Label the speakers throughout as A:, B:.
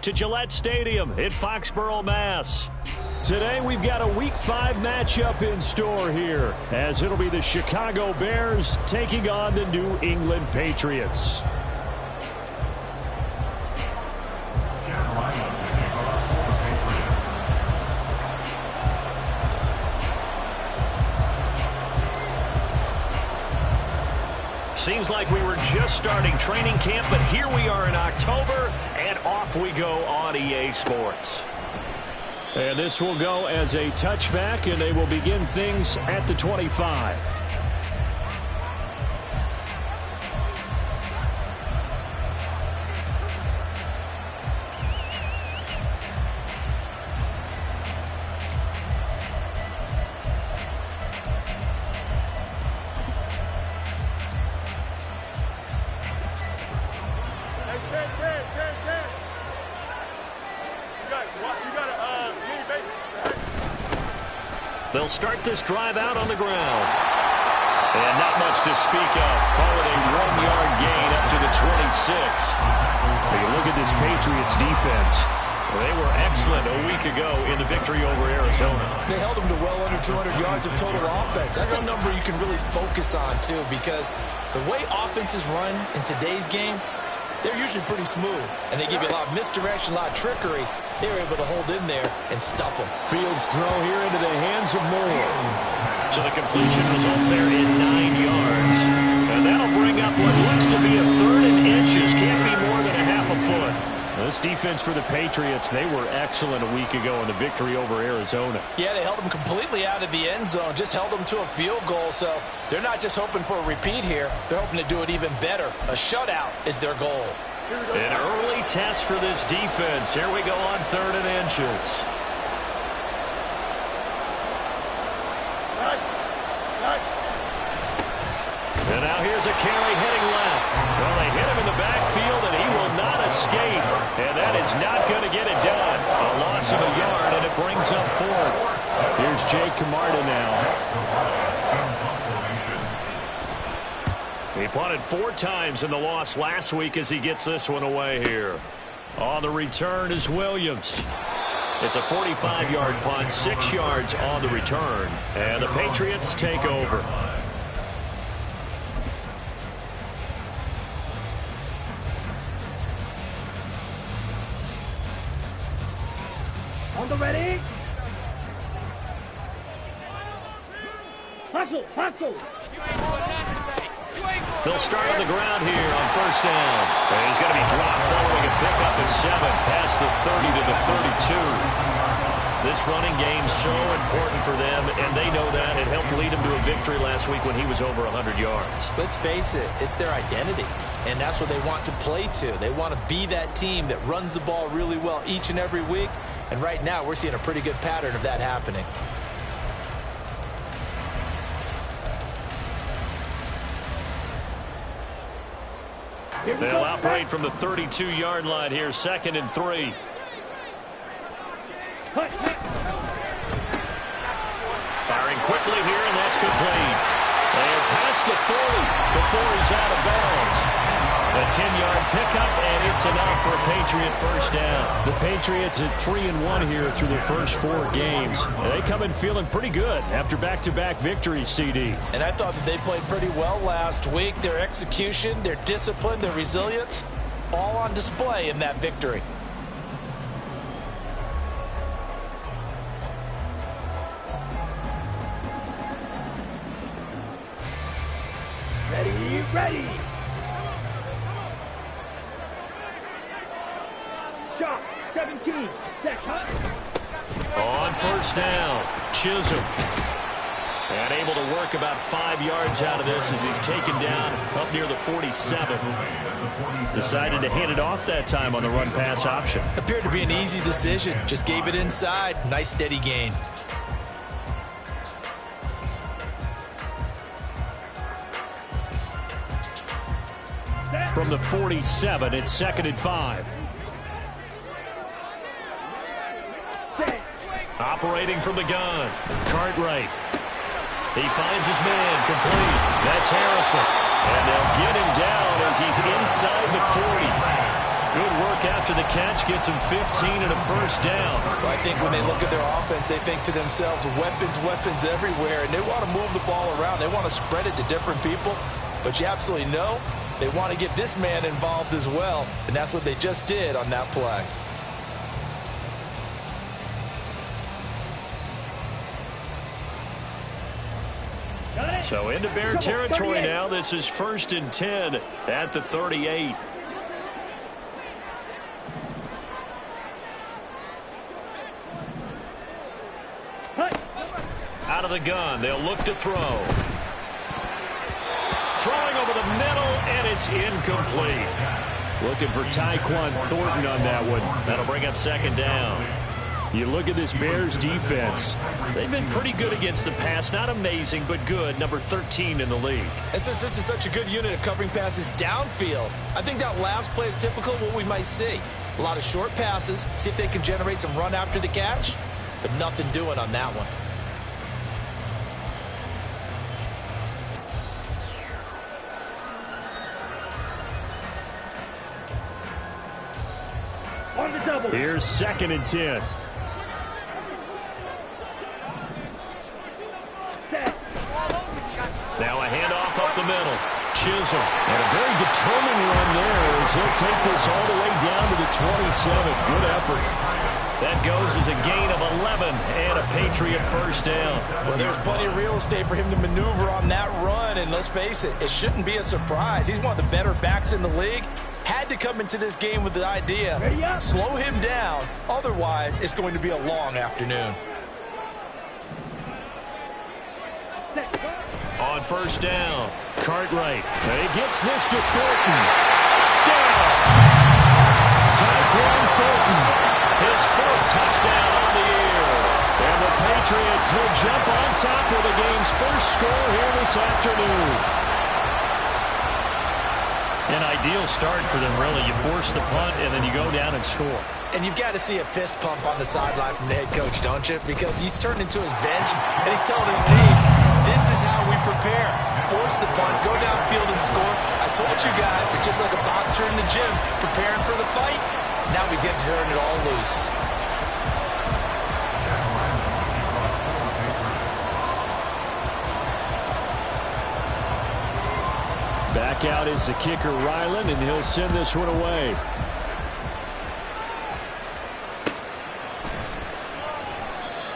A: to Gillette Stadium in Foxborough, Mass. Today we've got a Week 5 matchup in store here, as it'll be the Chicago Bears taking on the New England Patriots. Seems like we were just starting training camp, but here we are in October, and off we go on EA Sports. And this will go as a touchback, and they will begin things at the 25. They'll start this drive out on the ground. And not much to speak of. Call it a 1-yard gain up to the 26. When you look at this Patriots defense, they were excellent a week ago in the victory over Arizona.
B: They held them to well under 200 yards of total offense. That's a number you can really focus on, too, because the way offenses run in today's game, they're usually pretty smooth, and they give you a lot of misdirection, a lot of trickery. They're able to hold in there and stuff them.
A: Fields throw here into the hands of Moore. So the completion results there in 9 yards. And that'll bring up what looks to be a 3rd and inches. Can't be more than a half a foot. This defense for the Patriots, they were excellent a week ago in the victory over Arizona.
B: Yeah, they held them completely out of the end zone, just held them to a field goal. So they're not just hoping for a repeat here. They're hoping to do it even better. A shutout is their goal.
A: An early test for this defense. Here we go on 3rd and inches. And now here's a carry heading left. Well, they hit him in the backfield, and he will not escape. And that is not going to get it done. A loss of a yard, and it brings up 4th. Here's Jake Camarda now. He punted 4 times in the loss last week as he gets this one away here. On the return is Williams. It's a 45-yard punt, 6 yards on the return. And the Patriots take over.
C: On the ready. Hustle, hustle.
A: They'll start on the ground here on 1st down. And he's going to be dropped following a pickup of 7 past the 30 to the 32. This running game's so important for them, and they know that. It helped lead him to a victory last week when he was over 100 yards.
B: Let's face it, it's their identity, and that's what they want to play to. They want to be that team that runs the ball really well each and every week, and right now we're seeing a pretty good pattern of that happening.
A: They'll operate from the 32-yard line here, 2nd and 3. Firing quickly here, and that's complete. And past the 40 before he's out of bounds. A 10-yard pickup, and it's enough for a Patriot 1st down.
C: The Patriots at 3-1 here through their first 4 games. They come in feeling pretty good after back-to-back victories, CD.
B: And I thought that they played pretty well last week. Their execution, their discipline, their resilience, all on display in that victory.
C: Ready, ready. Shot, 17, set, cut.
A: On 1st down, Chisholm. And able to work about 5 yards out of this as he's taken down up near the 47. Decided to hand it off that time on the run-pass option.
B: Appeared to be an easy decision. Just gave it inside. Nice steady gain.
A: From the 47, it's 2nd and 5. Operating from the gun, Cartwright. He finds his man, complete. That's Harrison. And they'll get him down as he's inside the 40.
C: Good work after the catch. Gets him 15 and a first down.
B: Well, I think when they look at their offense, they think to themselves, weapons, weapons everywhere, and they want to move the ball around. They want to spread it to different people, but you absolutely know they want to get this man involved as well, and that's what they just did on that play.
C: So into Bear territory now. This is 1st and 10 at the 38. Out of the gun. They'll look to throw. Throwing over the middle, and it's incomplete. Looking for Tyquan Thornton on that one. That'll bring up 2nd down. You look at this Bears defense. They've been pretty good against the pass. Not amazing, but good. Number 13 in the league.
B: And since this is such a good unit of covering passes downfield, I think that last play is typical of what we might see. A lot of short passes, see if they can generate some run after the catch, but nothing doing on that one.
C: Here's 2nd and 10. Now a handoff up the middle. Chisholm. And a very determined run there as he'll take this all the way down to the 27. Good effort. That goes as a gain of 11 and a Patriot first down.
B: Well, there's plenty of real estate for him to maneuver on that run, and let's face it, it shouldn't be a surprise. He's one of the better backs in the league. Had to come into this game with the idea, slow him down, otherwise it's going to be a long afternoon.
C: On first down, Cartwright. And he gets this to Thornton. Touchdown! Tyquan Thornton. His 4th touchdown on the year. And the Patriots will jump on top of the game's first score here this afternoon. An ideal start for them, really. You force the punt, and then you go down and score.
B: And you've got to see a fist pump on the sideline from the head coach, don't you? Because he's turned into his bench, and he's telling his team, this is how we prepare. Force the punt, go downfield and score. I told you guys, it's just like a boxer in the gym, preparing for the fight. Now we get to turn it all loose.
C: Back out is the kicker, Ryland, and he'll send this one away.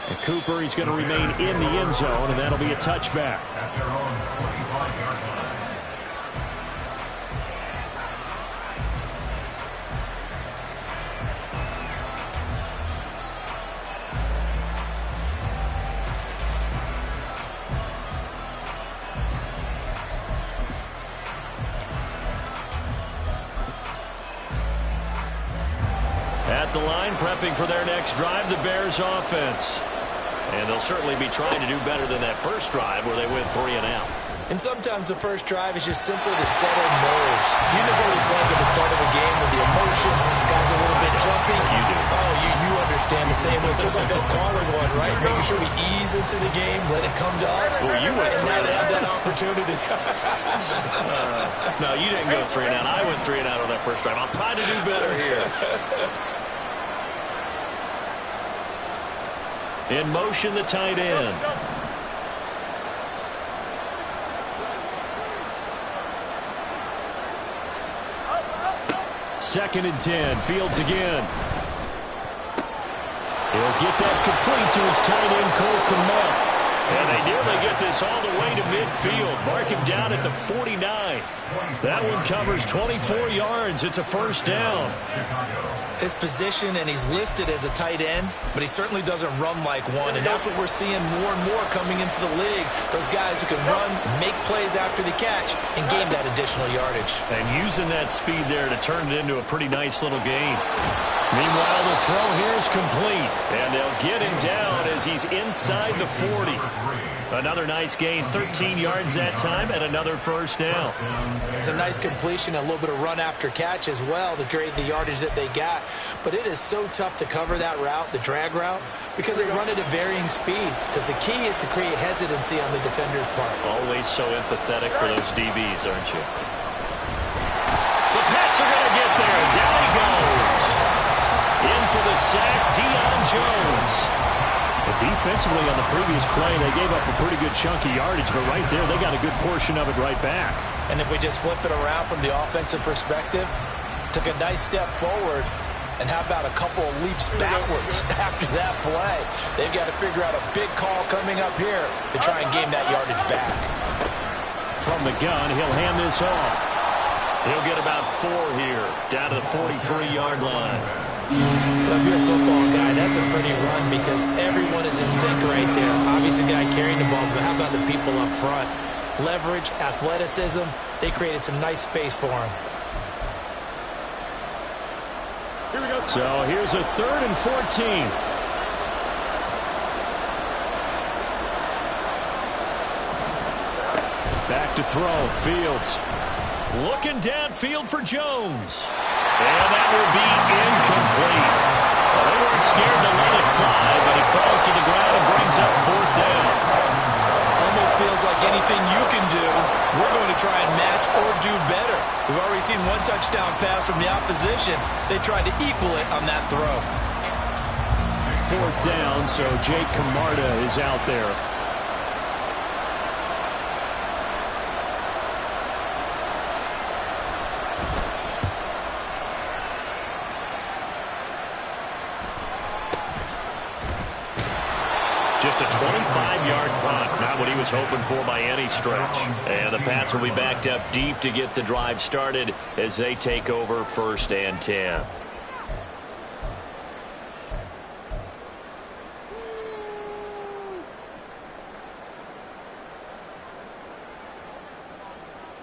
C: And Cooper, he's going to remain in the end zone, and that'll be a touchback. At the line, prepping for their next drive, the Bears offense. And they'll certainly be trying to do better than that first drive where they went 3 and out.
B: And sometimes the first drive is just simply to settle nerves. You know what it's like at the start of a game with the emotion, guys a little bit jumpy.
C: You do.
B: Oh, you understand the same way. Just like us calling one, right? Making sure we ease into the game, let it come to us.
C: Well, you went
B: and
C: 3
B: now
C: and
B: they have
C: out.
B: that opportunity.
C: No, you didn't go 3 and out. I went 3 and out on that first drive. I'll try to do better here. In motion, the tight end. Second and 10. Fields again. He'll get that complete to his tight end, Cole Kmet. And they nearly get this all the way to midfield. Mark him down at the 49. That one covers 24 yards. It's a first down.
B: His position, and he's listed as a tight end, but he certainly doesn't run like one, and that's what we're seeing more and more coming into the league. Those guys who can run, make plays after the catch, and gain that additional yardage.
C: And using that speed there to turn it into a pretty nice little gain. Meanwhile, the throw here is complete, and they'll get him down as he's inside the 40. Another nice gain, 13 yards that time, and another first down.
B: It's a nice completion, a little bit of run after catch as well to create the yardage that they got. But it is so tough to cover that route, the drag route, because they run it at varying speeds. Because the key is to create hesitancy on the defender's part.
C: Always so empathetic for those DBs, aren't you? The Pats are going to get there. Down he goes. sack, Deion Jones. But defensively on the previous play, they gave up a pretty good chunk of yardage, but right there, they got a good portion of it right back.
B: And if we just flip it around from the offensive perspective, took a nice step forward, and how about a couple of leaps backwards after that play? They've got to figure out a big call coming up here to try and gain that yardage back.
C: From the gun, he'll hand this off.
A: He'll get about 4 here, down to the 43-yard line.
B: Well, if you're a football guy, that's a pretty run because everyone is in sync right there. Obviously, the guy carrying the ball, but how about the people up front? Leverage, athleticism, they created some nice space for him.
C: Here we go. So here's a 3rd and 14. Back to throw. Fields. Looking downfield for Jones. And that will be incomplete. Well, they weren't scared to let it fly, but he falls to the ground and brings up 4th down.
B: Almost feels like anything you can do, we're going to try and match or do better. We've already seen 1 touchdown pass from the opposition. They tried to equal it on that throw.
C: 4th down, so Jake Camarda is out there.
A: Just a 25-yard punt, not what he was hoping for by any stretch. And the Pats will be backed up deep to get the drive started as they take over 1st and 10.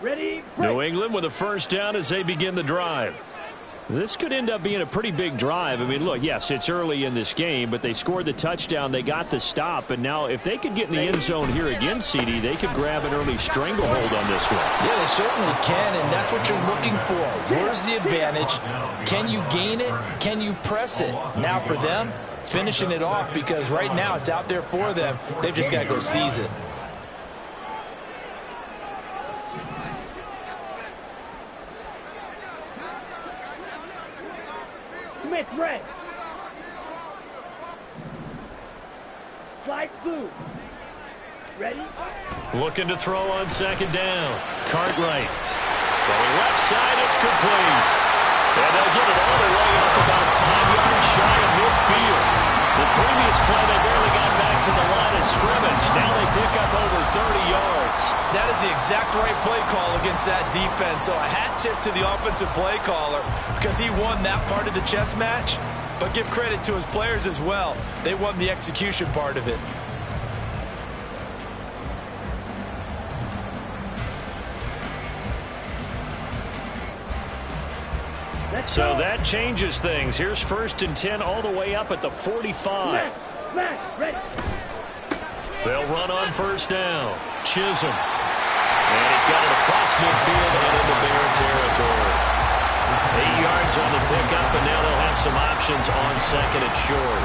C: Ready? New England with a 1st down as they begin the drive. This could end up being a pretty big drive. I mean, look, yes, it's early in this game, but they scored the touchdown. They got the stop. And now if they could get in the end zone here again, CD, they could grab an early stranglehold on this one.
B: Yeah, they certainly can, and that's what you're looking for. Where's the advantage? Can you gain it? Can you press it? Now for them, finishing it off because right now it's out there for them. They've just got to go seize it.
D: Smith red. Slide blue. Ready?
C: Looking to throw on 2nd down. Cartwright. Throwing left side, it's complete. And they'll get it all the way up about 5 yards shy of midfield. The previous play, they barely got back to the line of scrimmage. Now they pick up over 30 yards.
B: That is the exact right play call against that defense. So a hat tip to the offensive play caller because he won that part of the chess match. But give credit to his players as well. They won the execution part of it.
C: So that changes things. Here's 1st and 10 all the way up at the 45.
D: Smash, ready.
C: They'll run on 1st down. Chisholm. And he's got it across midfield and into Bear territory. 8 yards on the pickup, and now they'll have some options on 2nd and short.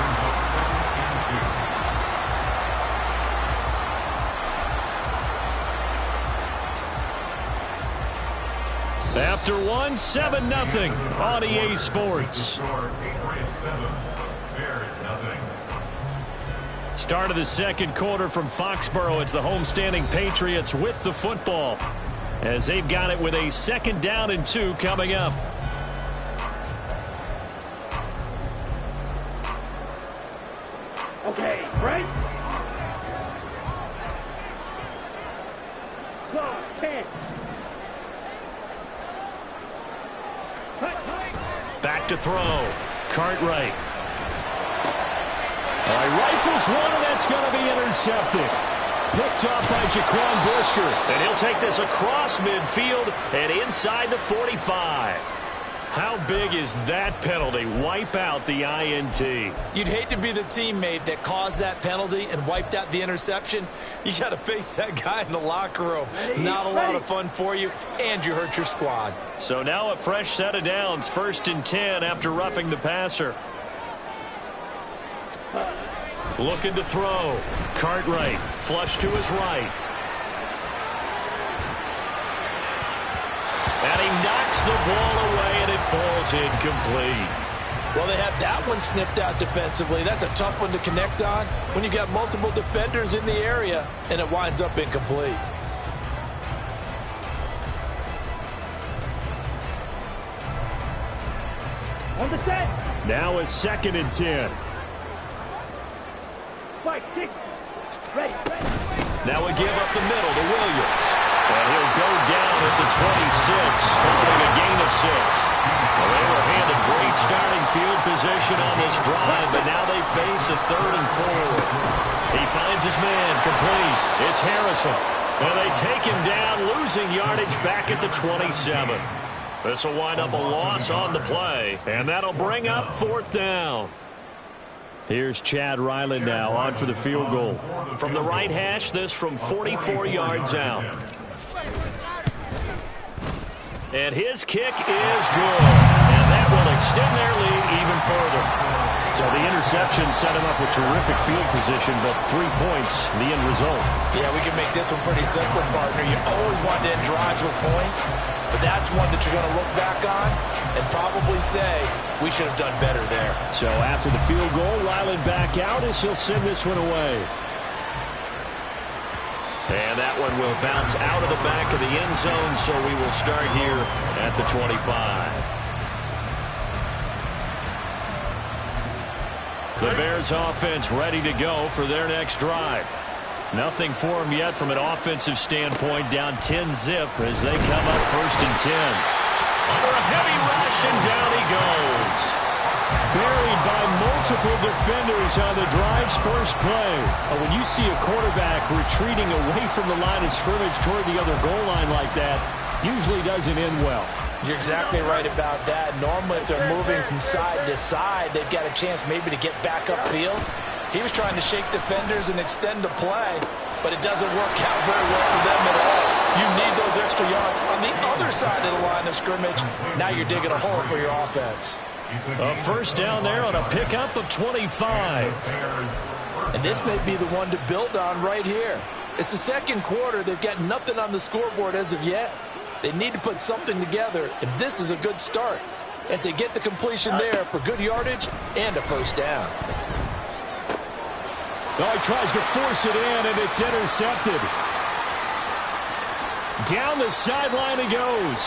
C: After 1, 7-0 on EA Sports. Start of the 2nd quarter from Foxborough. It's the homestanding Patriots with the football as they've got it with a 2nd down and 2 coming up.
D: Okay, right? Go, 10.
C: Back to throw. Cartwright. Rifles one, and that's going to be intercepted. Picked off by Jaquan Brisker. And he'll take this across midfield and inside the 45. How big is that penalty? Wipe out the INT.
B: You'd hate to be the teammate that caused that penalty and wiped out the interception. You got to face that guy in the locker room. Not a lot of fun for you, and you hurt your squad.
C: So now a fresh set of downs. 1st and 10 after roughing the passer. Looking to throw. Cartwright. Flush to his right. And he knocks the ball away, and it falls incomplete.
B: Well, they have that one snipped out defensively. That's a tough one to connect on when you got multiple defenders in the area, and it winds up incomplete.
D: On the set.
C: Now a 2nd and 10.
D: Spike, kick. Ready.
A: Now a give up the middle to Williams. And he'll go down at the 26, following a gain of 6. Well, they were handed great starting field position on this drive, but now they face a 3rd and 4. He finds his man, complete. It's Harrison. And they take him down, losing yardage back at the 27. This will wind up a loss on the play, and that'll bring up 4th down. Here's Chad Ryland now on for the field goal. From the right hash, this from 44 yards out. And his kick is good. And that will extend their lead even further. So the interception set him up with terrific field position, but 3 points, the end result.
B: Yeah, we can make this one pretty simple, partner. You always want to end drives with points, but that's one that you're going to look back on and probably say, we should have done better there.
C: So after the field goal, Ryland back out as he'll send this one away.
A: And that one will bounce out of the back of the end zone, so we will start here at the 25. The Bears offense ready to go for their next drive. Nothing for them yet from an offensive standpoint, down 10-zip as they come up 1st and 10. Under a heavy rush, and down he goes.
C: Buried by multiple defenders on the drive's first play. When you see a quarterback retreating away from the line of scrimmage toward the other goal line like that, usually doesn't end well.
B: You're exactly right about that. Normally, if they're moving from side to side, they've got a chance maybe to get back upfield. He was trying to shake defenders and extend the play, but it doesn't work out very well for them at all. You need those extra yards on the other side of the line of scrimmage. Now you're digging a hole for your offense.
A: A 1st down there on a pickup of 25.
B: And this may be the one to build on right here. It's the 2nd quarter. They've got nothing on the scoreboard as of yet. They need to put something together, and this is a good start as they get the completion there for good yardage and a 1st down.
C: Oh, he tries to force it in, and it's intercepted. Down the sideline he goes.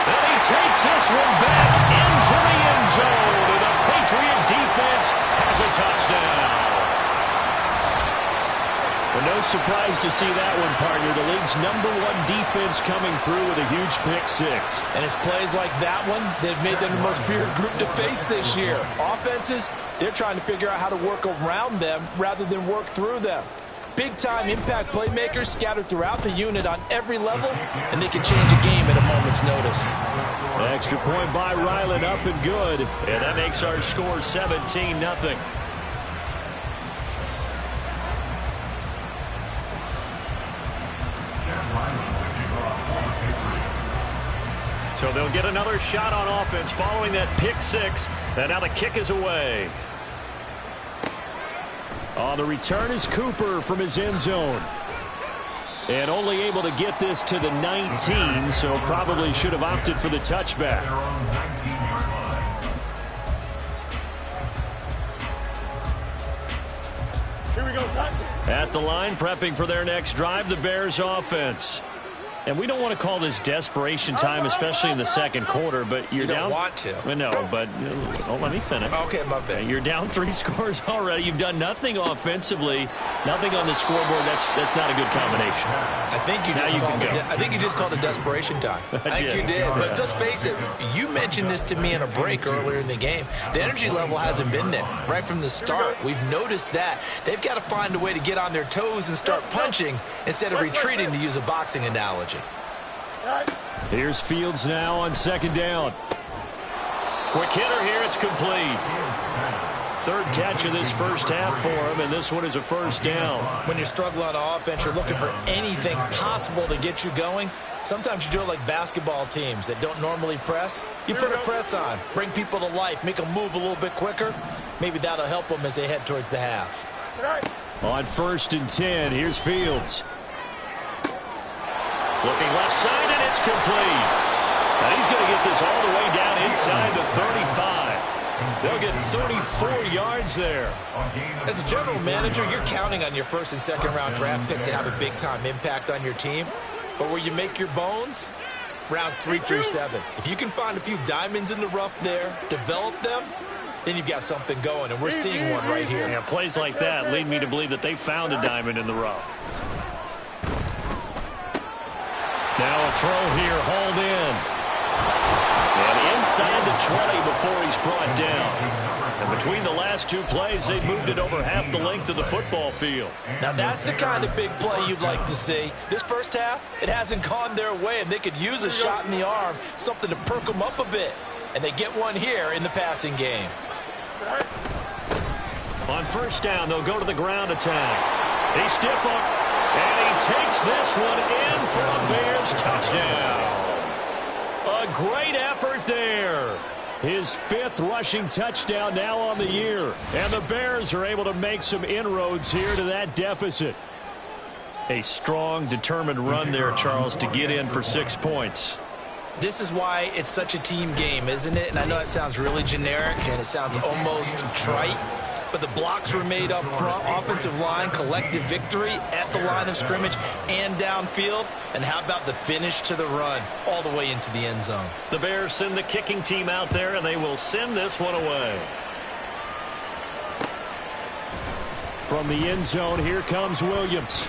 A: And he takes this one back into the end zone, and the Patriot defense has a touchdown.
C: Well, no surprise to see that one, partner. The league's #1 defense coming through with a huge pick-6.
B: And it's plays like that one that have made them the most feared group to face this year. Offenses, they're trying to figure out how to work around them rather than work through them. Big-time impact playmakers scattered throughout the unit on every level, and they can change a game at a moment's notice.
C: Extra point by Ryland, up and good.
A: And that makes our score 17-0. So they'll get another shot on offense following that pick-6. And now the kick is away.
C: On the return is Cooper from his end zone. And only able to get this to the 19, so probably should have opted for the touchback.
D: Here we go, son.
A: At the line, prepping for their next drive, the Bears offense. And we don't want to call this desperation time, especially in the 2nd quarter, but you're
B: You
A: down.
B: don't want to.
A: No, but let me finish.
B: Okay, my bad.
A: You're down 3 scores already. You've done nothing offensively, nothing on the scoreboard. That's not a good combination.
B: I think you just called it desperation time. I think you did. But let's face it, you mentioned this to me in a break earlier in the game. The energy level hasn't been there right from the start. We've noticed that. They've got to find a way to get on their toes and start punching instead of retreating, to use a boxing analogy.
C: Here's Fields now on 2nd down.
A: Quick hitter here. It's complete. 3rd catch of this first half for him, and this one is a 1st down.
B: When you're struggling on offense, you're looking for anything possible to get you going. Sometimes you do it like basketball teams that don't normally press. You put a press on, bring people to life, make them move a little bit quicker. Maybe that'll help them as they head towards the half.
C: On 1st and 10, here's Fields.
A: Looking left side, and it's complete. Now he's going to get this all the way down inside the 35.
C: They'll get 34 yards there.
B: As a general manager, you're counting on your first and second round draft picks to have a big-time impact on your team. But where you make your bones, rounds 3 through 7. If you can find a few diamonds in the rough there, develop them, then you've got something going, and we're seeing one right here.
C: Yeah, plays like that lead me to believe that they found a diamond in the rough. Now a throw here, hauled in. And inside the 20 before he's brought down. And between the last two plays, they moved it over half the length of the football field.
B: Now that's the kind of big play you'd like to see. This first half, it hasn't gone their way, and they could use a shot in the arm, something to perk them up a bit. And they get one here in the passing game.
C: On first down, they'll go to the ground attack. They stiff up, and he takes this one in for a Bears touchdown. A great effort there. His 5th rushing touchdown now on the year. And the Bears are able to make some inroads here to that deficit. A strong, determined run there, Charles, to get in for 6 points.
B: This is why it's such a team game, isn't it? And I know it sounds really generic and it sounds almost trite, but the blocks were made up front, offensive line, collective victory at the line of scrimmage and downfield. And how about the finish to the run all the way into the end zone?
C: The Bears send the kicking team out there, and they will send this one away. From the end zone, here comes Williams.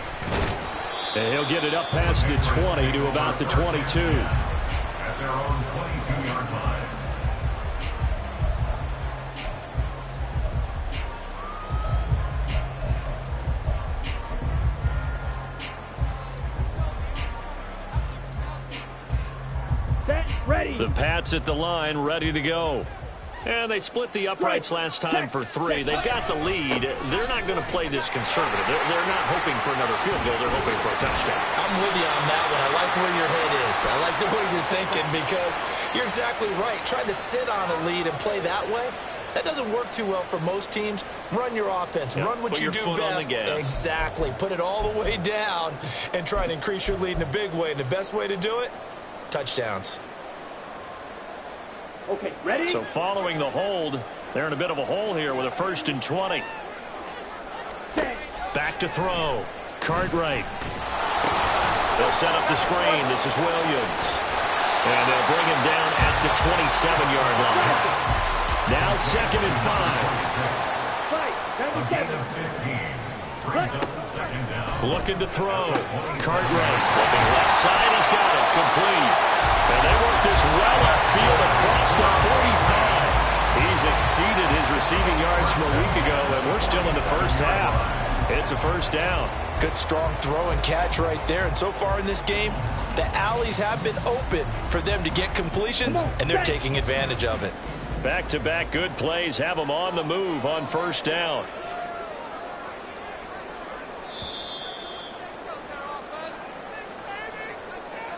C: And he'll get it up past the 20 to about the 22. At their own 22-yard line.
D: Ready.
C: The Pats at the line, ready to go. And they split the uprights last time for 3. They've got the lead. They're not going to play this conservative. They're not hoping for another field goal. They're hoping for a touchdown.
B: I'm with you on that one. I like where your head is. I like the way you're thinking because you're exactly right. Trying to sit on a lead and play that way, that doesn't work too well for most teams. Run your offense.
C: Yep.
B: Run what
C: Put
B: you
C: your
B: do
C: foot
B: best.
C: on the gas.
B: Exactly. Put it all the way down and try and increase your lead in a big way. And the best way to do it, touchdowns.
D: Okay, ready?
C: So following the hold, they're in a bit of a hole here with a 1st and 20. Back to throw. Cartwright. They'll set up the screen. This is Williams. And they'll bring him down at the 27-yard line. Now 2nd and 5. Looking to throw. Cartwright looking left side. He's got it. Complete. And they work this well upfield across the 45. He's exceeded his receiving yards from a week ago, and we're still in the first half. It's a first down.
B: Good strong throw and catch right there. And so far in this game, the alleys have been open for them to get completions, and they're taking advantage of it.
C: Back-to-back good plays have them on the move on first down.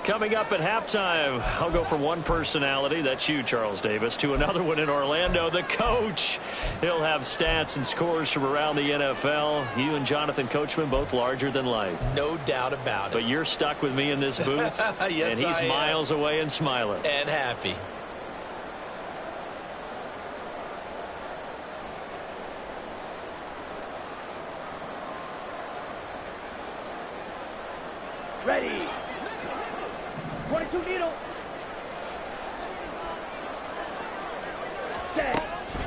C: Coming up at halftime, I'll go from one personality, that's you, Charles Davis, to another one in Orlando, the coach. He'll have stats and scores from around the NFL. You and Jonathan Coachman, both larger than life.
B: No doubt about it.
C: But you're stuck with me in this booth,
B: yes,
C: and he's miles away and smiling.
B: And happy.
D: Ready. 22 needle. Set.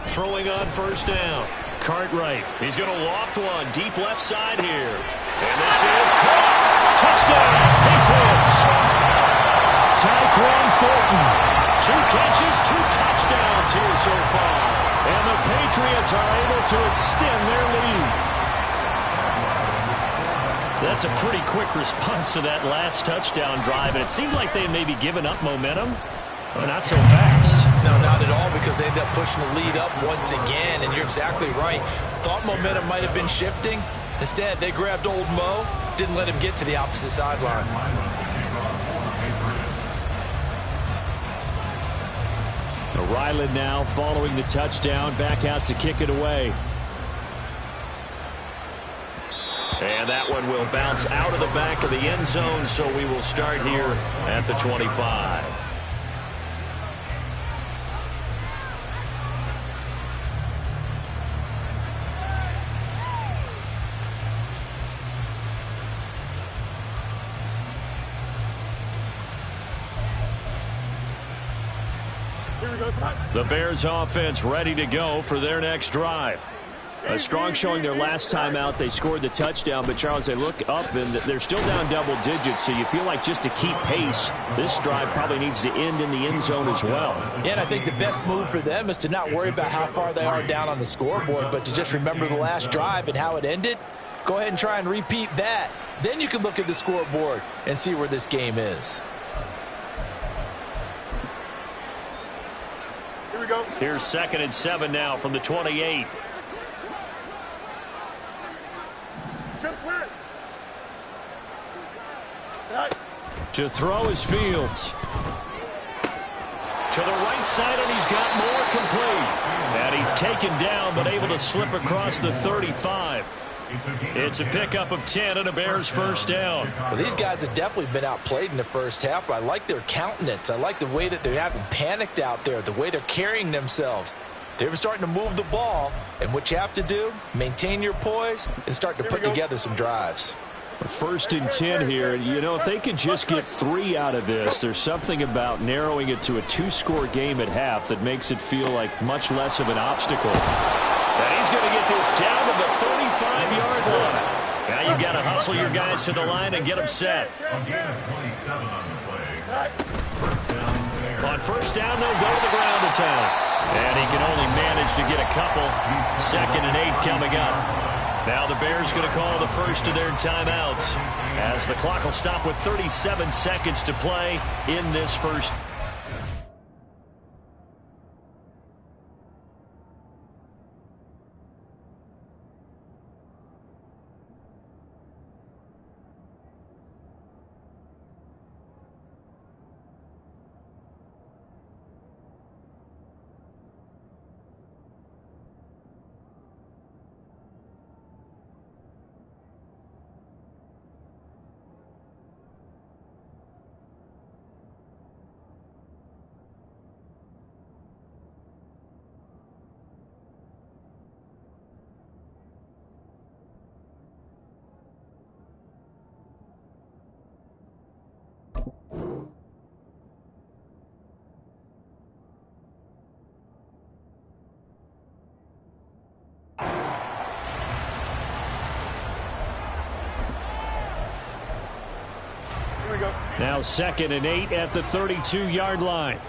C: Throwing on first down. Cartwright. He's going to loft one deep left side here. And this is caught. Touchdown, Patriots. Tyquan Thornton. 2 catches, 2 touchdowns here so far. And the Patriots are able to extend their lead. That's a pretty quick response to that last touchdown drive, and it seemed like they had maybe given up momentum, but not so fast.
B: No, not at all, because they end up pushing the lead up once again, and you're exactly right. Thought momentum might have been shifting. Instead, they grabbed old Mo, didn't let him get to the opposite sideline.
C: Ryland now following the touchdown, back out to kick it away. And that one will bounce out of the back of the end zone, so we will start here at the 25. The Bears offense ready to go for their next drive. A strong showing their last time out. They scored the touchdown, but Charles, they look up and they're still down double digits, so you feel like just to keep pace, this drive probably needs to end in the end zone as well.
B: Yeah, and I think the best move for them is to not worry about how far they are down on the scoreboard, but to just remember the last drive and how it ended. Go ahead and try and repeat that. Then you can look at the scoreboard and see where this game is.
E: Here we go.
C: Here's 2nd and 7 now from the 28. To throw is Fields. To the right side, and he's got more complete. And he's taken down, but able to slip across the 35. It's a pickup of 10 and a Bears first down.
B: Well, these guys have definitely been outplayed in the first half. I like their countenance. I like the way that they haven't panicked out there, the way they're carrying themselves. They're starting to move the ball, and what you have to do, maintain your poise and start to put together some drives.
C: 1st and 10 here. You know, if they could just get 3 out of this, there's something about narrowing it to a 2-score game at half that makes it feel like much less of an obstacle. And he's going to get this down to the 35-yard line. Now you've got to hustle your guys to the line and get them set. On first down, they'll go to the ground attack. And he can only manage to get a couple. 2nd and 8 coming up. Now the Bears going to call the first of their timeouts as the clock will stop with 37 seconds to play in this first. Now 2nd and 8 at the 32-yard line.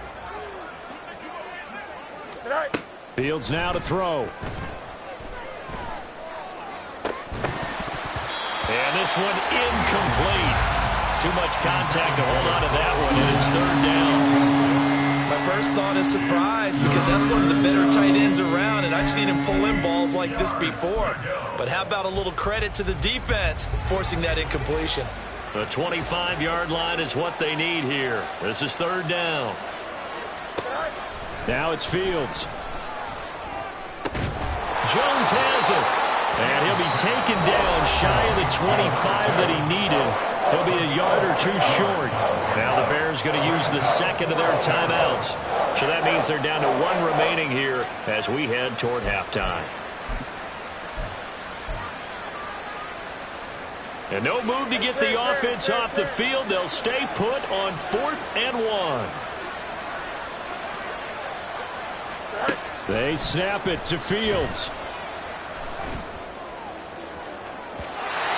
C: Fields now to throw. And this one incomplete. Too much contact to hold on to that one, and it's 3rd down.
B: My first thought is surprise because that's one of the better tight ends around, and I've seen him pull in balls like this before. But how about a little credit to the defense forcing that incompletion?
C: The 25-yard line is what they need here. This is 3rd down. Now it's Fields. Jones has it. And he'll be taken down shy of the 25 that he needed. He'll be a yard or 2 short. Now the Bears going to use the 2nd of their timeouts. So that means they're down to 1 remaining here as we head toward halftime. And no move to get the offense off the field. They'll stay put on 4th and 1. They snap it to Fields.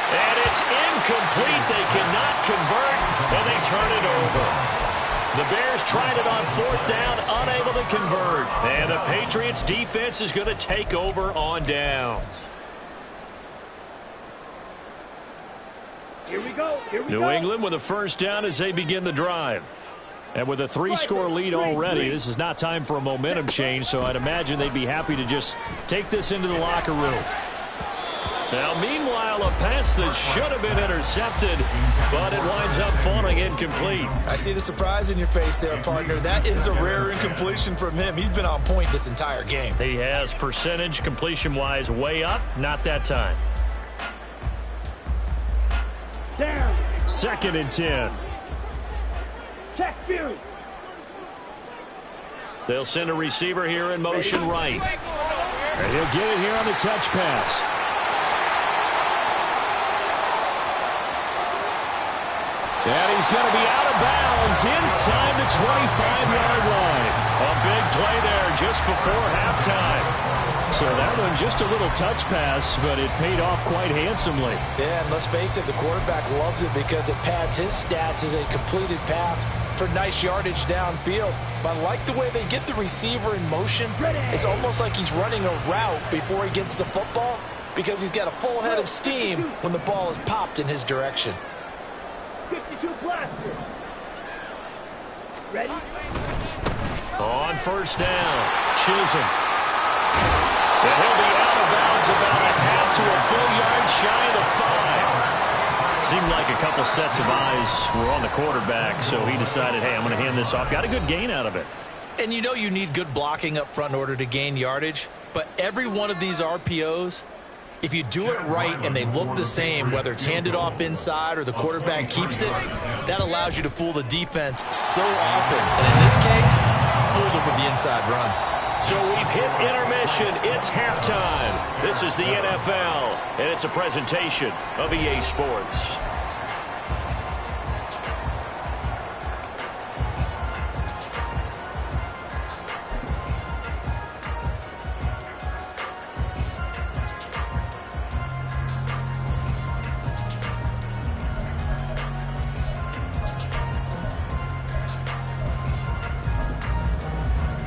C: And it's incomplete. They cannot convert, and they turn it over. The Bears tried it on 4th down, unable to convert. And the Patriots defense is going to take over on downs.
D: Here we go.
C: New England with a first down as they begin the drive. And with a 3-score lead already, this is not time for a momentum change, so I'd imagine they'd be happy to just take this into the locker room. Now, meanwhile, a pass that should have been intercepted, but it winds up falling incomplete.
B: I see the surprise in your face there, partner. That is a rare incompletion from him. He's been on point this entire game.
C: He has percentage completion-wise way up, not that time.
D: Down.
C: 2nd and 10.
D: Check view.
C: They'll send a receiver here in motion right. And he'll get it here on the touch pass. And he's going to be out of bounds inside the 25-yard line. A big play there just before halftime. So that one just a little touch pass, but it paid off quite handsomely.
B: Yeah, and let's face it, the quarterback loves it because it pads his stats as a completed pass for nice yardage downfield. But I like the way they get the receiver in motion. It's almost like he's running a route before he gets the football because he's got a full head of steam when the ball is popped in his direction.
D: 52 blaster. Ready?
A: On first down, Chisholm. And he'll be out of bounds about a half to a full yard shy of the 5. Seemed like a couple sets of eyes were on the quarterback, so he decided, hey, I'm going to hand this off. Got a good gain out of it.
B: And you know you need good blocking up front in order to gain yardage, but every one of these RPOs, if you do it right and they look the same, whether it's handed off inside or the quarterback keeps it, that allows you to fool the defense so often. And in this case, fooled them with the inside run.
A: So we've hit intermission. It's halftime. This is the NFL, and it's a presentation of EA Sports.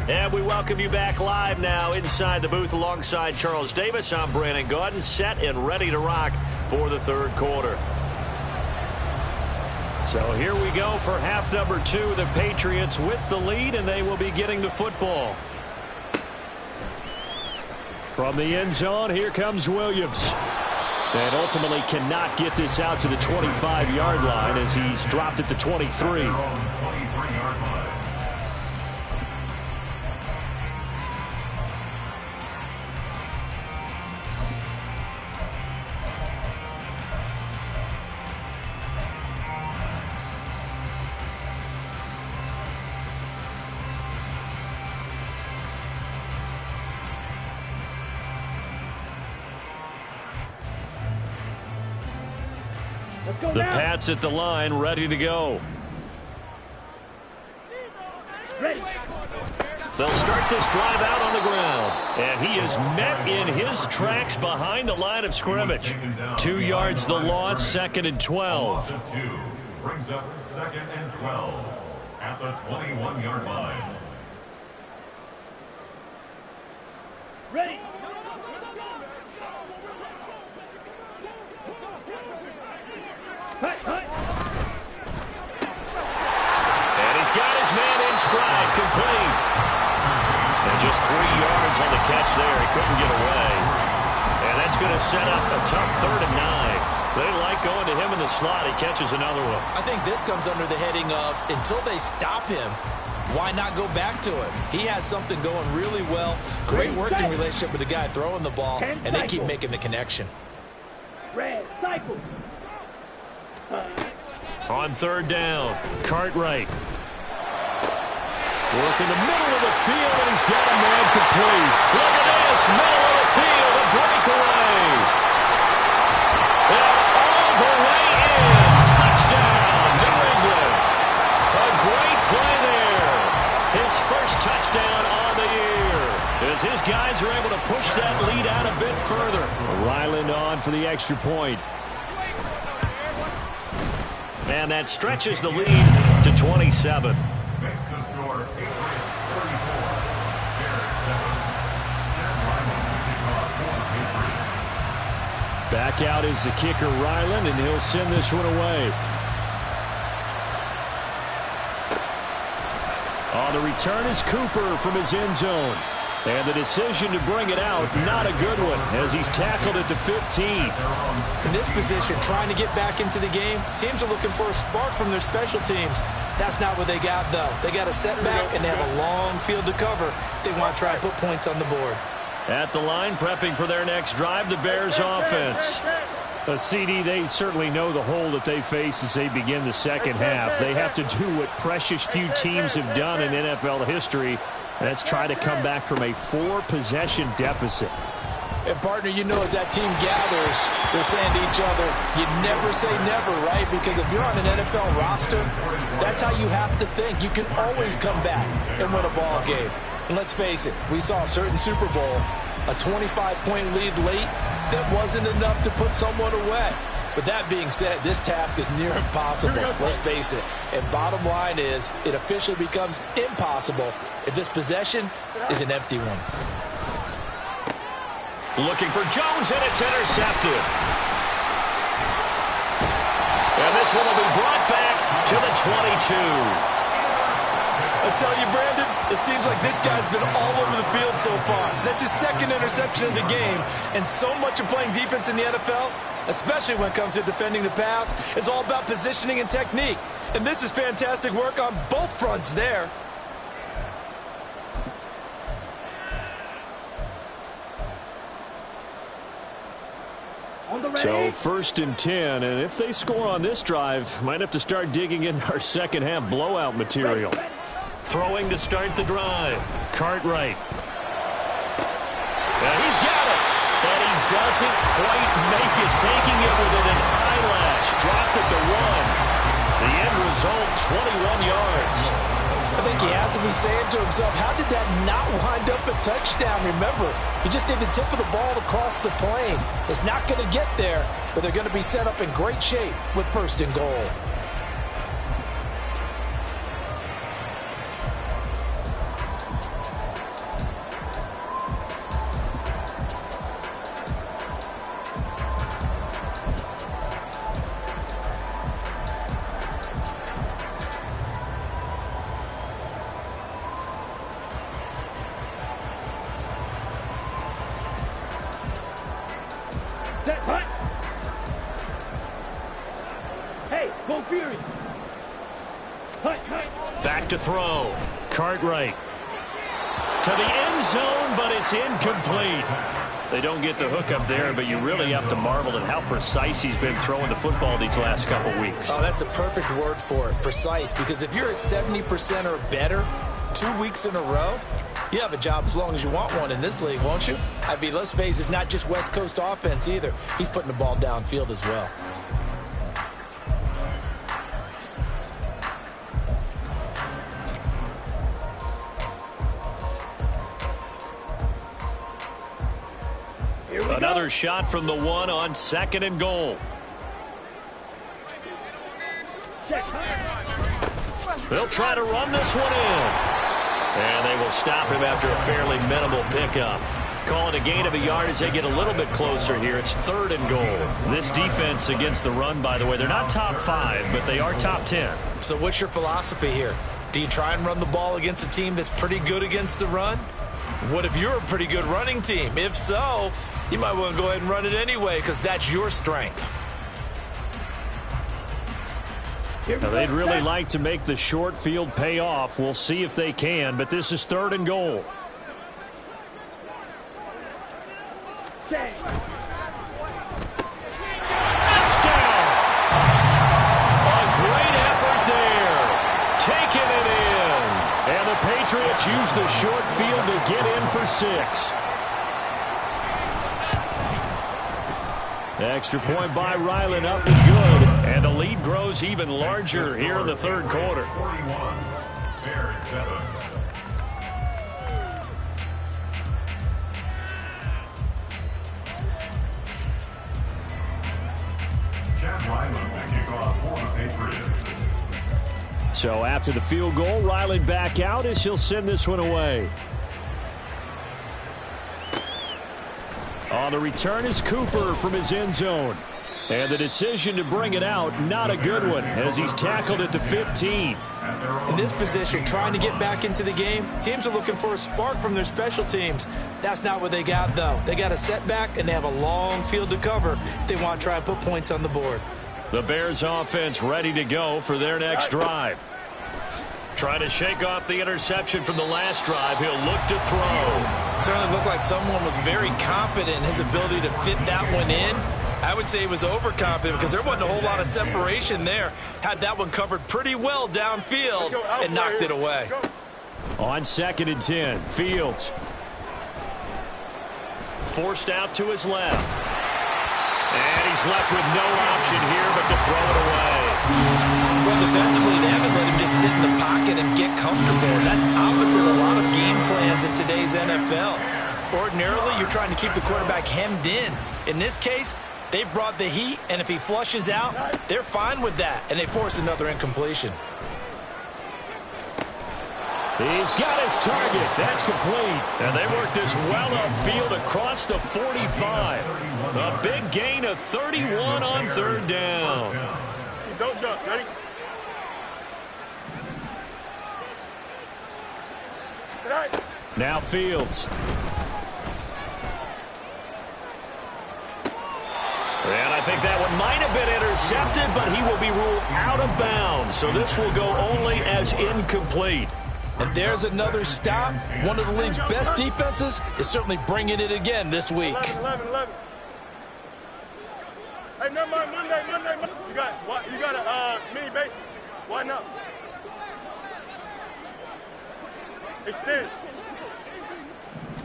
A: And we welcome you back live now inside the booth alongside Charles Davis. I'm Brandon Gaudin, set and ready to rock for the third quarter. So here we go for half number 2. The Patriots with the lead, and they will be getting the football. From the end zone, here comes Williams. And ultimately cannot get this out to the 25-yard line as he's dropped at the 23. The Pats at the line, ready to go.
D: Ready.
A: They'll start this drive out on the ground. And he is met in his tracks behind the line of scrimmage. 2 yards the loss, 2nd and 12.
E: Brings up 2nd and 12 at the 21-yard line.
D: Ready.
A: And he's got his man in stride, complete. And just 3 yards on the catch there. He couldn't get away. And that's going to set up a tough 3rd and 9. They like going to him in the slot. He catches another one.
B: I think this comes under the heading of until they stop him, why not go back to him? He has something going really well. Great working relationship with the guy throwing the ball, and they keep making the connection.
D: Red cycle.
A: On 3rd down, Cartwright. Work in the middle of the field, and he's got a man complete. Look at this, middle of the field, a breakaway. And all the way in, touchdown, New England. A great play there. His first touchdown on the year. As his guys are able to push that lead out a bit further.
C: Ryland on for the extra point.
A: And that stretches the lead to 27.
E: Makes the score Patriots 34, Bears 7. Chad Ryland to kick off for the Patriots.
C: Back out is the kicker, Ryland, and he'll send this one away. On the return is Cooper from his end zone. And the decision to bring it out, not a good one, as he's tackled at the 15.
B: In this position, trying to get back into the game, teams are looking for a spark from their special teams. That's not what they got, though. They got a setback, and they have a long field to cover if they want to try and put points on the board.
A: At the line, prepping for their next drive, the Bears offense.
C: A CD, they certainly know the hole that they face as they begin the second half. They have to do what precious few teams have done in NFL history. Let's try to come back from a 4-possession deficit.
B: And, partner, you know as that team gathers, they're saying to each other, you never say never, right? Because if you're on an NFL roster, that's how you have to think. You can always come back and win a ball game. And let's face it, we saw a certain Super Bowl, a 25-point lead late that wasn't enough to put someone away. But that being said, this task is near impossible. Let's face it. And bottom line is, it officially becomes impossible if this possession is an empty one.
A: Looking for Jones, and it's intercepted. And this one will be brought back to the 22.
B: I tell you, Brandon, it seems like this guy's been all over the field so far. That's his second interception of the game. And so much of playing defense in the NFL, especially when it comes to defending the pass, is all about positioning and technique. And this is fantastic work on both fronts there.
C: So 1st and 10, and if they score on this drive, might have to start digging in our second half blowout material.
A: Throwing to start the drive. Cartwright. And he's got it. And he doesn't quite make it, taking it within an eyelash. Dropped at the 1. The end result, 21 yards.
B: I think he has to be saying to himself, how did that not wind up a touchdown? Remember, he just did the tip of the ball across the plane. It's not going to get there, but they're going to be set up in great shape with 1st and goal.
D: Hey, go Fury.
A: Back to throw. Cartwright. To the end zone, but it's incomplete. They don't get the hook up there, but you really have to marvel at how precise he's been throwing the football these last couple weeks.
B: Oh, that's the perfect word for it, precise, because if you're at 70% or better 2 weeks in a row, you have a job as long as you want one in this league, won't you? I mean, let's face it, it's not just West Coast offense either. He's putting the ball downfield as well.
A: Another shot from the 1 on 2nd and goal. They'll try to run this one in. And they will stop him after a fairly minimal pickup. Call it a gain of a yard as they get a little bit closer here. It's 3rd and goal. This defense against the run, by the way, they're not top 5, but they are top 10.
B: So what's your philosophy here? Do you try and run the ball against a team that's pretty good against the run? What if you're a pretty good running team? If so, you might want to go ahead and run it anyway because that's your strength.
C: Now, they'd really like to make the short field pay off. We'll see if they can, but this is 3rd and goal.
A: Touchdown! A great effort there. Taking it in.
C: And the Patriots use the short field to get in for 6. Extra point by Ryland up and good.
A: And the lead grows even larger here in the 3rd quarter.
E: 41, Bears 7. Chad Ryland to kick off for the Patriots.
C: So after the field goal, Ryland back out as he'll send this one away. On the return is Cooper from his end zone. And the decision to bring it out, not a good one, as he's tackled at the 15.
B: In this position, trying to get back into the game, teams are looking for a spark from their special teams. That's not what they got, though. They got a setback, and they have a long field to cover if they want to try and put points on the board.
A: The Bears offense ready to go for their next drive. Trying to shake off the interception from the last drive. He'll look to throw.
B: Certainly looked like someone was very confident in his ability to fit that one in. I would say he was overconfident because there wasn't a whole lot of separation there. Had that one covered pretty well downfield and knocked it away.
C: On 2nd and 10, Fields. forced out to his left. And he's left with no option here but to throw it away.
B: Well, defensively, they haven't let him just sit in the pocket and get comfortable. And that's opposite a lot of game plans in today's NFL. Ordinarily, you're trying to keep the quarterback hemmed in. In this case, they brought the heat, and if he flushes out, they're fine with that, and they force another incompletion.
C: He's got his target. That's complete. And they work this well upfield across the 45. A big gain of 31 on third down.
F: Don't jump. Ready?
C: Now Fields. And I think that one might have been intercepted, but he will be ruled out of bounds. So this will go only as incomplete.
B: And there's another stop. One of the league's best defenses is certainly bringing it again this week.
F: 11. Hey, never mind. Monday. You got a mini base. Why not? Extend.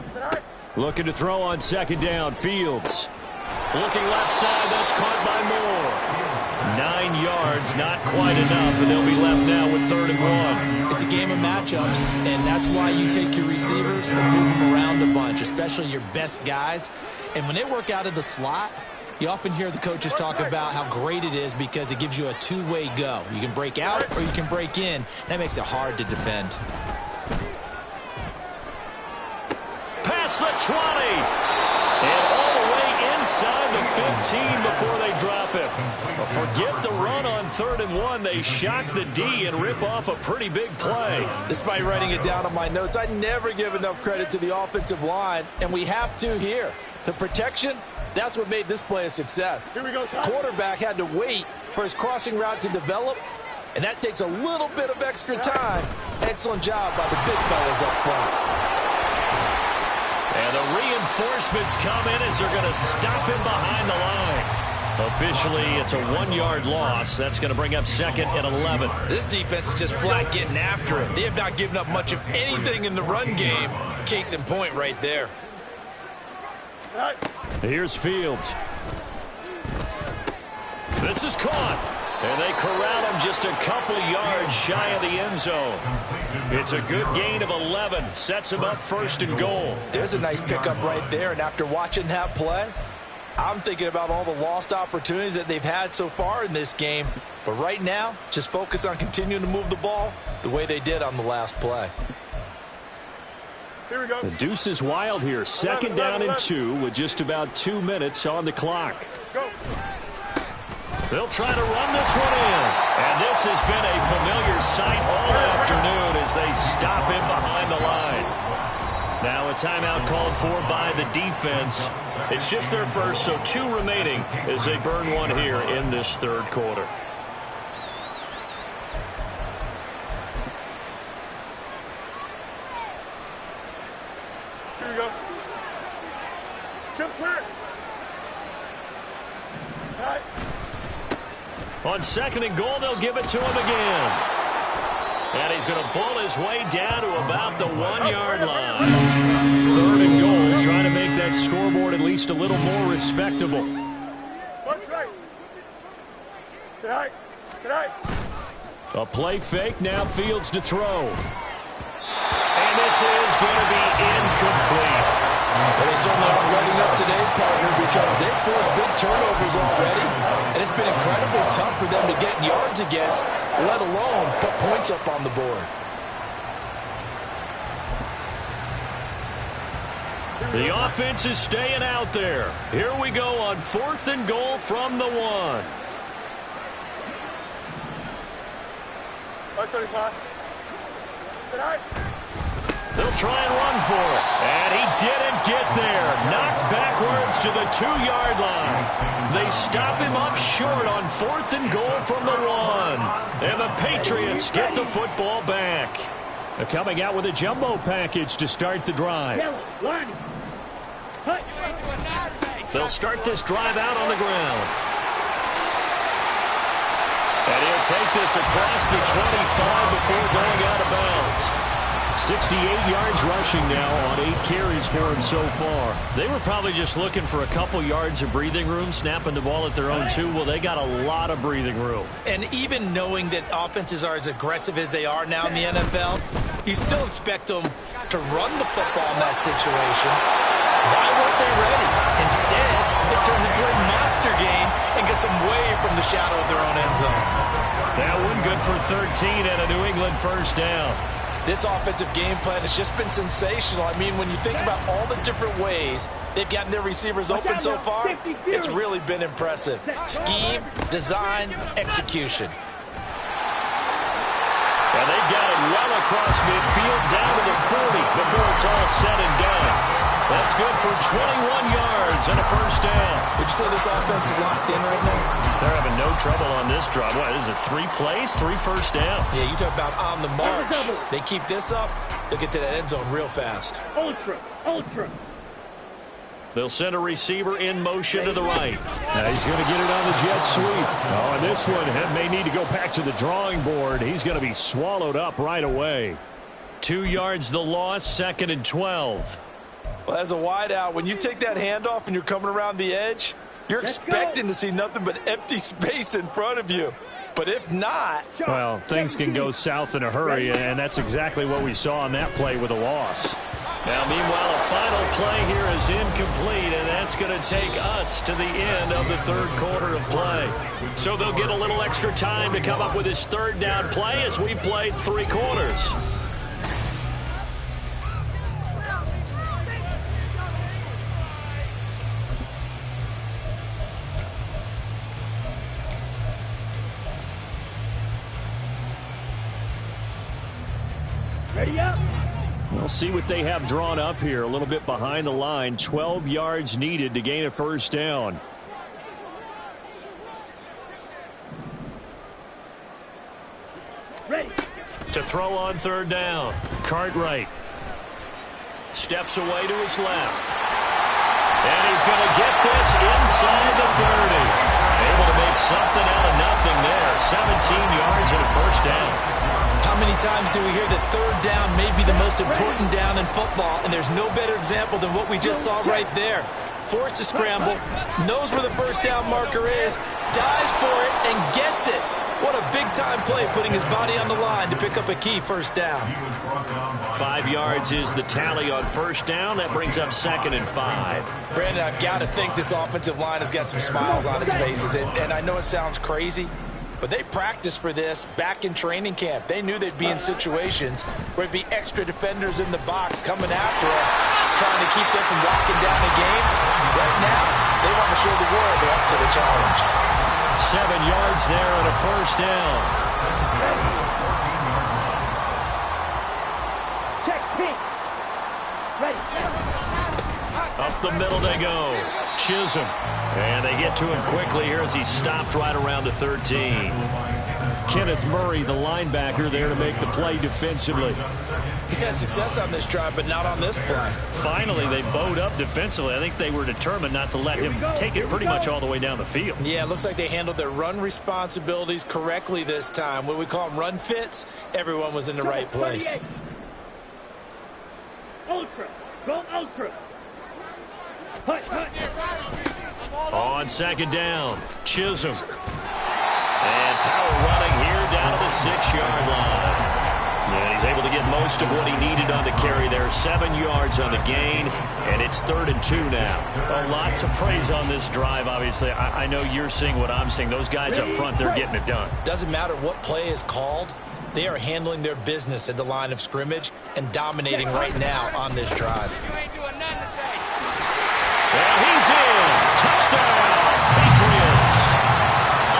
F: Is that all right?
C: Looking to throw on second down. Fields. Looking left side. That's caught by Moore. 9 yards, not quite enough, and they'll be left now with 3rd and 1.
B: It's a game of matchups, and that's why you take your receivers and move them around a bunch, especially your best guys. And when they work out of the slot, you often hear the coaches talk about how great it is because it gives you a two-way go. You can break out or you can break in. That makes it hard to defend.
C: Past the 20. And all the way inside the 15 before they drop it. Forget the run on 3rd and 1. They shock the D and rip off a pretty big play.
B: Despite writing it down on my notes, I never give enough credit to the offensive line, and we have to here. The protection, that's what made this play a success.
F: Here we go, son.
B: Quarterback had to wait for his crossing route to develop, and that takes a little bit of extra time. Excellent job by the big fellas up front.
C: And the reinforcements come in as they're going to stop him behind the line. Officially, it's a 1-yard loss. That's going to bring up 2nd and 11.
B: This defense is just flat getting after it. They have not given up much of anything in the run game. Case in point right there.
C: Here's Fields. This is caught. And they corral him just a couple yards shy of the end zone. It's a good gain of 11. Sets him up 1st and goal.
B: There's a nice pickup right there. And after watching that play, I'm thinking about all the lost opportunities that they've had so far in this game. But right now, just focus on continuing to move the ball the way they did on the last play.
F: Here we go.
C: The deuce is wild here. 2nd down and 2 with just about 2 minutes on the clock.
F: Go.
C: They'll try to run this one in. And this has been a familiar sight all afternoon as they stop him behind the line. Now a timeout called for by the defense. It's just their first, so 2 remaining as they burn one here in this 3rd quarter.
F: Here we go. Chip square. All right.
C: On 2nd and goal, they'll give it to him again. And he's going to ball his way down to about the 1-yard line. 3rd and goal, trying to make that scoreboard at least a little more respectable.
F: Watch right. Tonight.
C: A play fake, now Fields to throw. And this is going to be incomplete.
B: Well, they certainly aren't letting up today, partner, because they've forced big turnovers already. And it's been incredibly tough for them to get yards against, let alone put points up on the board.
C: The offense is staying out there. Here we go on 4th and goal from the 1.
F: 575. Tonight.
C: They'll try and run for it. And he didn't get there. Knocked backwards to the 2-yard line. They stop him up short on 4th and goal from the 1. And the Patriots get the football back. They're coming out with a jumbo package to start the drive. They'll start this drive out on the ground. And he'll take this across the 25 before going out of bounds. 68 yards rushing now on 8 carries for him so far.
A: They were probably just looking for a couple yards of breathing room, snapping the ball at their own 2. Well, they got a lot of breathing room.
B: And even knowing that offenses are as aggressive as they are now in the NFL, you still expect them to run the football in that situation. Why weren't they ready? Instead, it turns into a monster game and gets them way from the shadow of their own end zone.
A: That one good for 13 and a New England first down.
B: This offensive game plan has just been sensational. I mean, when you think about all the different ways they've gotten their receivers open so far, it's really been impressive. Scheme, design, execution.
A: And they've got it well across midfield down to the 40 before it's all said and done. That's good for 21 yards and a first down.
B: Would you say this offense is locked in right now?
A: They're having no trouble on this drive. What, is it 3 plays, 3 first downs?
B: Yeah, you talk about on the march. They keep this up, they'll get to that end zone real fast.
D: Ultra.
A: They'll send a receiver in motion to the right.
C: Now he's going to get it on the jet sweep. Oh, and this one may need to go back to the drawing board. He's going to be swallowed up right away.
A: 2 yards the loss, 2nd and 12.
G: Well, as a wideout, when you take that handoff and you're coming around the edge, you're expecting to see nothing but empty space in front of you. But if not...
C: Well, things can go south in a hurry, and that's exactly what we saw on that play with a loss.
A: Now, meanwhile, a final play here is incomplete, and that's going to take us to the end of the 3rd quarter of play. So they'll get a little extra time to come up with his 3rd down play as we played 3 quarters.
D: Ready up.
C: We'll see what they have drawn up here. A little bit behind the line. 12 yards needed to gain a first down.
D: Ready.
A: To throw on 3rd down. Cartwright steps away to his left. And he's going to get this inside the 30. Able to make something out of nothing there. 17 yards and a first down.
B: How many times do we hear that 3rd down may be the most important down in football, and there's no better example than what we just saw right there. Forced to scramble, knows where the first down marker is, dives for it, and gets it. What a big-time play, putting his body on the line to pick up a key first down.
A: 5 yards is the tally on first down. That brings up 2nd and 5.
B: Brandon, I've got to think this offensive line has got some smiles on its faces, and I know it sounds crazy, but they practiced for this back in training camp. They knew they'd be in situations where there'd be extra defenders in the box coming after them, trying to keep them from locking down the game. Right now, they want to show the world they're up to the challenge.
A: 7 yards there and a first down.
D: Check pink. Ready.
A: Up the middle they go. Chisholm. And they get to him quickly here as he stopped right around the 13.
C: Kenneth Murray, the linebacker, there to make the play defensively.
B: He's had success on this drive, but not on this play.
A: Finally, they bowed up defensively. I think they were determined not to let him take it pretty much all the way down the field.
B: Yeah, it looks like they handled their run responsibilities correctly this time. What we call them run fits, everyone was in the right place.
D: Ultra. Go ultra. Hut.
A: On 2nd down, Chisholm. And power running here down to the 6-yard line. And he's able to get most of what he needed on the carry there. 7 yards on the gain, and it's 3rd and 2 now. Lots of praise on this drive, obviously. I know you're seeing what I'm seeing. Those guys up front, they're getting it done.
B: Doesn't matter what play is called. They are handling their business at the line of scrimmage and dominating right now on this drive.
A: And he's in. Touchdown, Patriots.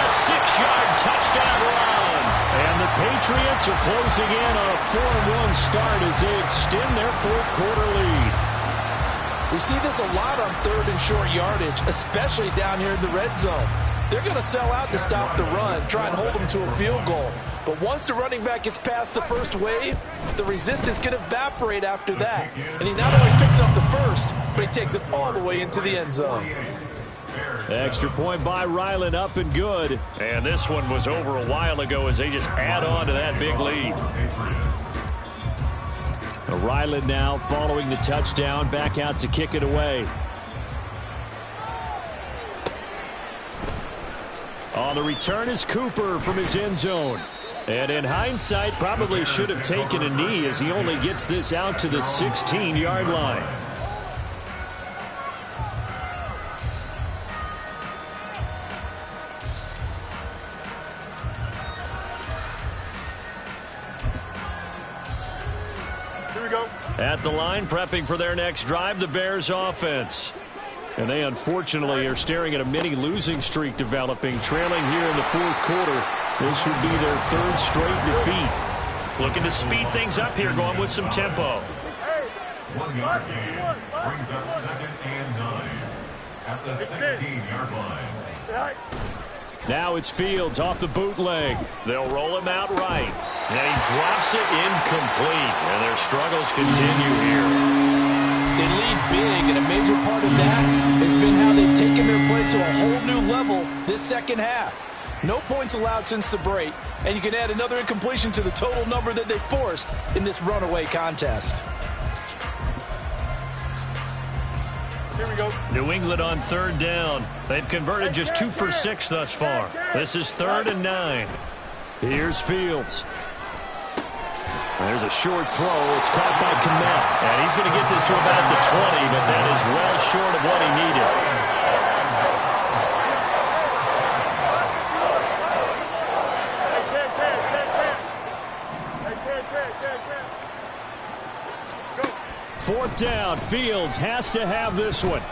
A: A 6-yard touchdown run.
C: And the Patriots are closing in on a 4-1 start as they extend their 4th quarter lead.
G: We see this a lot on 3rd and short yardage, especially down here in the red zone. They're going to sell out to stop the run, try and hold them to a field goal. But once the running back gets past the first wave, the resistance can evaporate after that. And he not only picks up the first, but he takes it all the way into the end zone.
C: Extra point by Ryland, up and good.
A: And this one was over a while ago as they just add on to that big lead.
C: Ryland now following the touchdown, back out to kick it away. On the return is Cooper from his end zone. And in hindsight, probably should have taken a knee as he only gets this out to the 16-yard line.
F: Here we go.
C: At the line, prepping for their next drive, the Bears offense. And they unfortunately are staring at a mini losing streak developing, trailing here in the fourth quarter. This would be their third straight defeat. Looking to speed things up here, going with some tempo.
E: 1 yard gain brings up 2nd and 9 at the 16-yard line.
C: Now it's Fields off the bootleg. They'll roll him out right. And he drops it incomplete. And their struggles continue here.
G: They lead big, and a major part of that has been how they've taken their play to a whole new level this second half. No points allowed since the break, and you can add another incompletion to the total number that they forced in this runaway contest.
F: Here we go.
C: New England on third down. They've converted just 2 for 6 thus far. This is 3rd and 9. Here's Fields. There's a short throw. It's caught by Kmet. And he's going to get this to about the 20, but that is well short of what he needed. Fourth down. Fields has to have this one.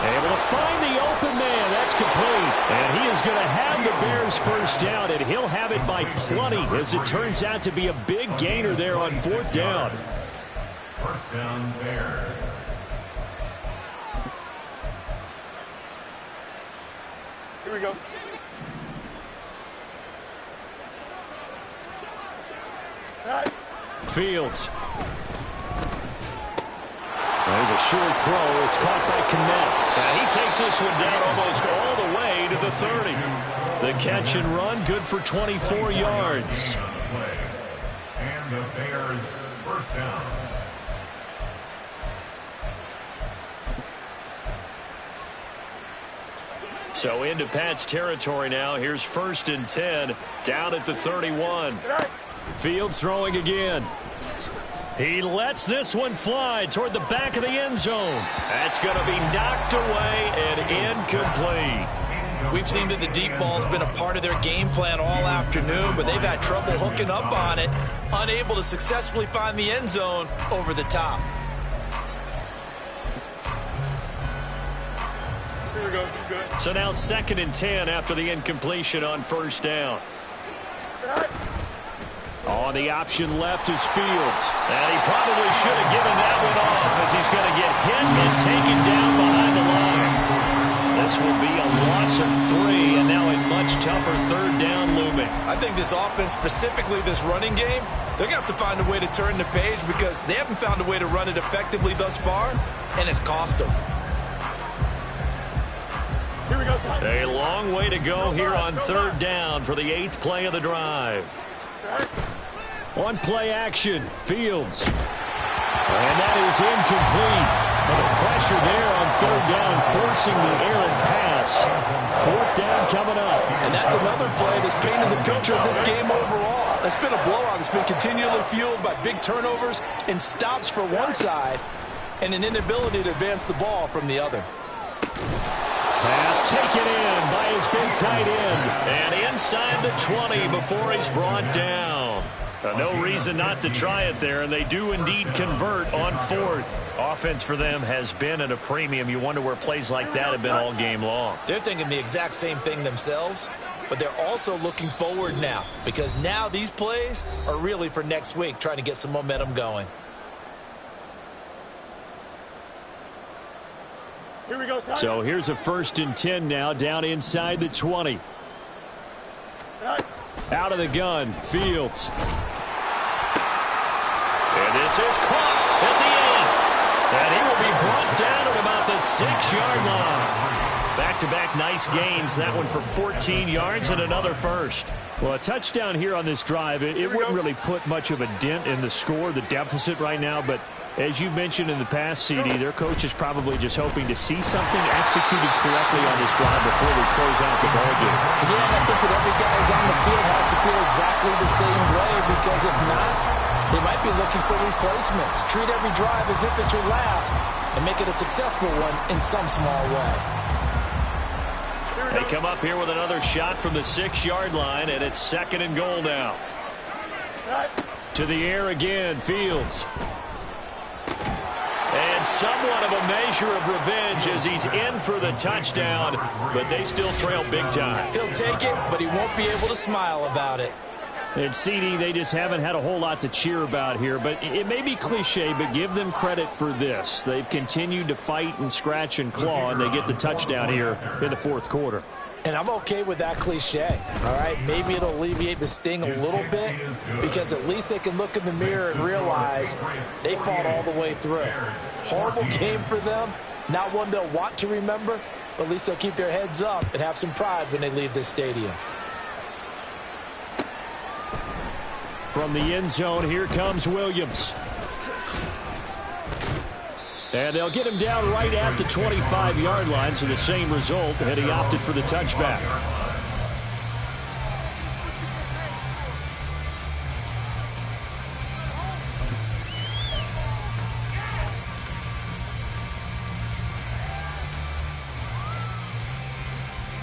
C: Able to find the open man. That's complete. And he is going to have the Bears first down, and he'll have it by plenty as it turns out to be a big gainer there on 4th down.
E: First down, Bears.
F: Here we go.
C: Fields. There's a short throw. It's caught by Kmet. And he takes this one down almost all the way to the 30. The catch and run, good for 24 yards.
E: And the Bears first down.
C: So into Pat's territory now. Here's 1st and 10 down at the 31. Fields throwing again. He lets this one fly toward the back of the end zone. That's going to be knocked away and incomplete.
B: We've seen that the deep ball's been a part of their game plan all afternoon, but they've had trouble hooking up on it, unable to successfully find the end zone over the top.
F: Here we go. Good.
C: So now 2nd and 10 after the incompletion on 1st down. On the option left is Fields. And he probably should have given that one off as he's going to get hit and taken down behind the line. This will be a loss of 3, and now a much tougher 3rd down looming.
B: I think this offense, specifically this running game, they're going to have to find a way to turn the page because they haven't found a way to run it effectively thus far, and it's cost them.
F: Here we go.
C: A long way to go here on 3rd down for the 8th play of the drive. On play action, Fields. And that is incomplete. And the pressure there on 3rd down, forcing the errant pass. 4th down coming up.
G: And that's another play that's painted the picture of this game overall. It's been a blowout. It's been continually fueled by big turnovers and stops for one side and an inability to advance the ball from the other.
C: Pass taken in by his big tight end. And inside the 20 before he's brought down. No reason not to try it there, and they do indeed convert on 4th. Offense for them has been at a premium. You wonder where plays like that have been all game long.
B: They're thinking the exact same thing themselves, but they're also looking forward now because now these plays are really for next week, trying to get some momentum going.
F: Here we go.
C: So here's a 1st and 10 now down inside the 20. Out of the gun, Fields. And this is caught at the end. And he will be brought down at about the 6-yard line. Back-to-back nice gains. That one for 14 yards and another first. Well, a touchdown here on this drive, it wouldn't really put much of a dent in the score, the deficit right now, but as you mentioned in the past, CD, their coach is probably just hoping to see something executed correctly on this drive before we close out the ballgame.
G: Yeah, and I think that every guy who's on the field has to feel exactly the same way, because if not, they might be looking for replacements. Treat every drive as if it's your last and make it a successful one in some small way.
C: They come up here with another shot from the 6-yard line, and it's 2nd and goal now. To the air again, Fields. And somewhat of a measure of revenge as he's in for the touchdown, but they still trail big time.
B: He'll take it, but he won't be able to smile about it.
C: And CD, they just haven't had a whole lot to cheer about here, but it may be cliche, but give them credit for this. They've continued to fight and scratch and claw, and they get the touchdown here in the 4th quarter.
B: And I'm okay with that cliche, all right? Maybe it'll alleviate the sting a little bit, because at least they can look in the mirror and realize they fought all the way through. Horrible game for them, not one they'll want to remember, but at least they'll keep their heads up and have some pride when they leave this stadium.
C: From the end zone, here comes Williams. And they'll get him down right at the 25-yard line, so the same result, and he opted for the touchback.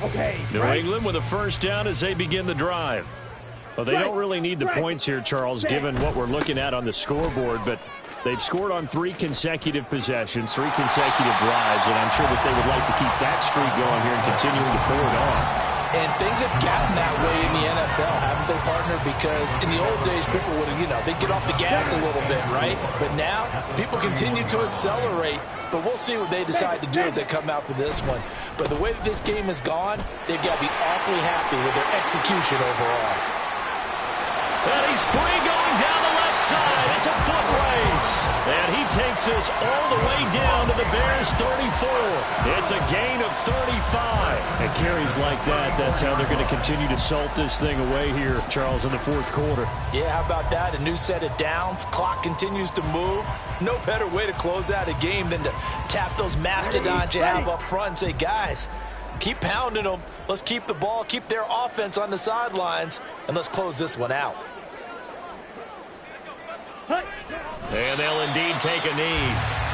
D: Okay.
C: New
D: right.
C: England with a first down as they begin the drive. Well, they don't really need the points here, Charles, given what we're looking at on the scoreboard, but they've scored on 3 consecutive possessions, 3 consecutive drives, and I'm sure that they would like to keep that streak going here and continuing to pour it on.
B: And things have gotten that way in the NFL, haven't they, partner? Because in the old days, people would, they'd get off the gas a little bit, right? But now, people continue to accelerate, but we'll see what they decide to do as they come out for this one. But the way that this game has gone, they've got to be awfully happy with their execution overall.
C: And he's free going down the left side. It's a foot race. And he takes us all the way down to the Bears' 34. It's a gain of 35. And carries like that, that's how they're going to continue to salt this thing away here, Charles, in the 4th quarter.
B: Yeah, how about that? A new set of downs. Clock continues to move. No better way to close out a game than to tap those mastodons you have up front and say, guys, keep pounding them. Let's keep the ball, keep their offense on the sidelines, and let's close this one out.
C: And they'll indeed take a knee.